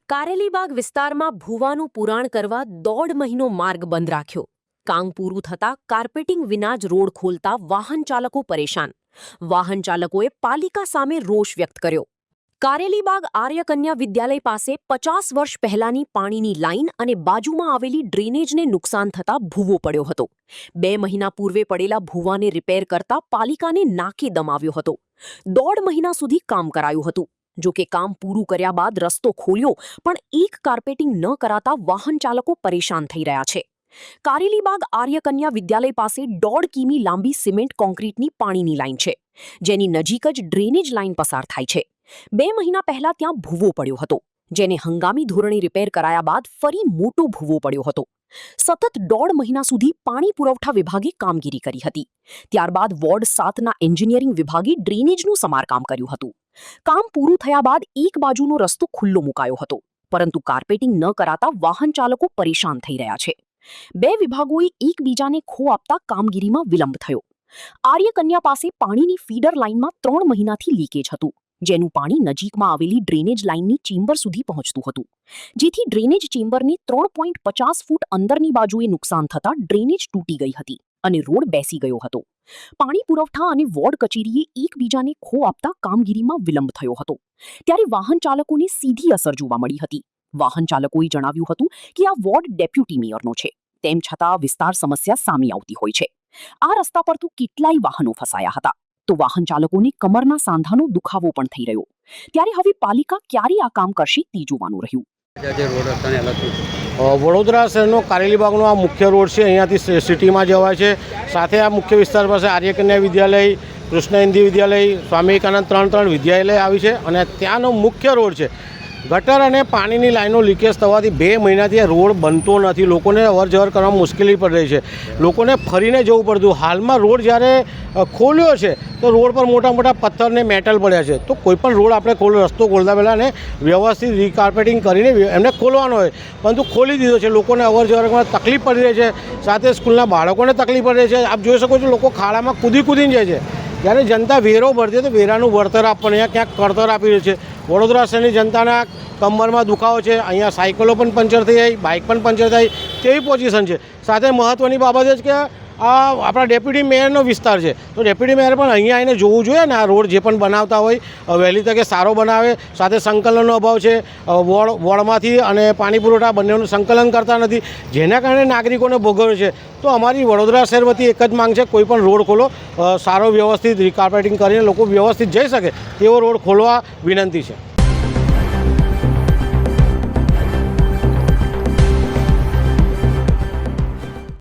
કારેલીબાગ વિસ્તારમાં ભૂવાનું પુરાણ કરવા 1.5 મહિનો માર્ગ બંધ રાખ્યો. કામ પૂરું થતાં કાર્પેટિંગ વિના જ રોડ ખોલતા વાહન ચાલકો પરેશાન. વાહન ચાલકોએ પાલિકા સામે રોષ વ્યક્ત કર્યો. કારેલીબાગ આર્યકન્યા વિદ્યાલય પાસે 50 વર્ષ પહેલાની પાણીની લાઇન અને બાજુમાં આવેલી ડ્રેનેજને નુકસાન થતાં ભૂવો પડ્યો હતો. 2 મહિના પૂર્વે પડેલા ભૂવાને રિપેર કરતા પાલિકાને નાકે દમ આવ્યો હતો. 1.5 મહિના સુધી કામ કરાયું હતું. જો કે કામ પૂરું કર્યા બાદ રસ્તો ખોલ્યો પણ એક કાર્પેટિંગ ન કરાતા વાહન ચાલકો પરેશાન થઈ રહ્યા છે. કારેલીબાગ આર્યકન્યા વિદ્યાલય પાસે 1.5 કિમી લાંબી સિમેન્ટ કોન્ક્રીટની પાણીની લાઇન છે, જેની નજીક જ ડ્રેનેજ લાઇન પસાર થાય છે. 2 મહિના પહેલા ત્યાં ભૂવો પડ્યો હતો, જેને હંગામી ધોરણે રિપેર કરાયા બાદ ફરી મોટો ભૂવો પડ્યો હતો. સતત 1.5 મહિના સુધી પાણી પુરવઠા વિભાગે કામગીરી કરી હતી. ત્યારબાદ વોર્ડ 7ના એન્જિનિયરિંગ વિભાગે ડ્રેનેજનું સમારકામ કર્યું હતું. કામ પૂરું થયા બાદ એક બાજુનો રસ્તો ખુલ્લો મુકાયો હતો, પરંતુ કાર્પેટિંગ ન કરાતા વાહન ચાલકો પરેશાન થઈ રહ્યા છે. 2 વિભાગોએ એકબીજાને ખો આપતા કામગીરીમાં વિલંબ થયો. આર્યકન્યા પાસે પાણીની ફીડર લાઇનમાં 3 મહિનાથી લીકેજ હતું, જેનું પાણી નજીકમાં આવેલી ડ્રેનેજ લાઇનની ચેમ્બર સુધી પહોંચતું હતું, જેથી ડ્રેનેજ ચેમ્બરની 3.50 ફૂટ અંદરની બાજુએ નુકસાન થતાં ડ્રેનેજ તૂટી ગઈ હતી અને રોડ બેસી ગયો હતો. પાણી પુરવઠા અને વોર્ડ કચેરીએ એકબીજાને ખો આપતા કામગીરીમાં વિલંબ થયો હતો. ત્યારે વાહન ચાલકોને સીધી અસર જોવા મળી હતી. વાહન ચાલકોએ જણાવ્યું હતું કે આ વોર્ડ ડેપ્યુટી મેયરનો છે, તેમ છતાં વિસ્તાર સમસ્યા સામે આવતી હોય છે. આ રસ્તા પર તો કેટલાય વાહનો ફસાયા હતા, તો વાહન ચાલકોને કમરના સાંધાનો દુખાવો પણ થઈ રહ્યો. ત્યારે હવે પાલિકા ક્યારે આ કામ કરશે તે જોવાનું રહ્યું. વડોદરા શહેરનો કારેલીબાગનો આ મુખ્ય રોડ છે. અહીંયાથી સિટીમાં જવાય છે. સાથે આ મુખ્ય વિસ્તાર પાસે આર્યકન્યા વિદ્યાલય, કૃષ્ણ હિન્દી વિદ્યાલય, સ્વામી વિવેકાનંદ 3 વિદ્યાલય આવી છે અને ત્યાંનો મુખ્ય રોડ છે. ગટર અને પાણીની લાઈનો લીકેજ થવાથી 2 મહિનાથી આ રોડ બનતો નથી. લોકોને અવરજવર કરવામાં મુશ્કેલી પડી રહી છે. લોકોને ફરીને જવું પડતું. હાલમાં રોડ જ્યારે ખોલ્યો છે તો રોડ પર મોટા મોટા પથ્થર ને મેટલ પડ્યા છે. તો કોઈ પણ રોડ આપણે રસ્તો ખોલતા પહેલાં ને વ્યવસ્થિત રીકાર્પેટિંગ કરીને એમને ખોલવાનો હોય, પરંતુ ખોલી દીધો છે. લોકોને અવરજવરમાં તકલીફ પડી રહી છે. સાથે સ્કૂલના બાળકોને તકલીફ પડી રહી છે. આપ જોઈ શકો છો, લોકો ખાડામાં કૂદીને જાય છે. જ્યારે જનતા વેરો ભરતી તો વેરાનું વળતર આપવાનું અહીંયા ક્યાંક કળતર આપી રહ્યું છે. વડોદરા શહેરની જનતાના કમરમાં દુખાવો છે. અહીંયા સાયકલો પણ પંચર થઈ જાય, બાઇક પણ પંચર થાય તેવી પોઝિશન છે. સાથે મહત્ત્વની બાબત છે કે આ આપણા ડેપ્યુટી મેયરનો વિસ્તાર છે, તો ડેપ્યુટી મેયર પણ અહીંયા આવીને જોવું જોઈએ ને. આ રોડ જે પણ બનાવતા હોય વહેલી તકે સારો બનાવે. સાથે સંકલનનો અભાવ છે. વોર્ડમાંથી અને પાણી પુરવઠા બંનેનું સંકલન કરતા નથી, જેના કારણે નાગરિકોને ભોગવે છે. તો અમારી વડોદરા શહેર વતી એક જ માંગ છે, કોઈ પણ રોડ ખોલો, સારો વ્યવસ્થિત રીકાર્પેટિંગ કરીને લોકો વ્યવસ્થિત જઈ શકે તેવો રોડ ખોલવા વિનંતી છે.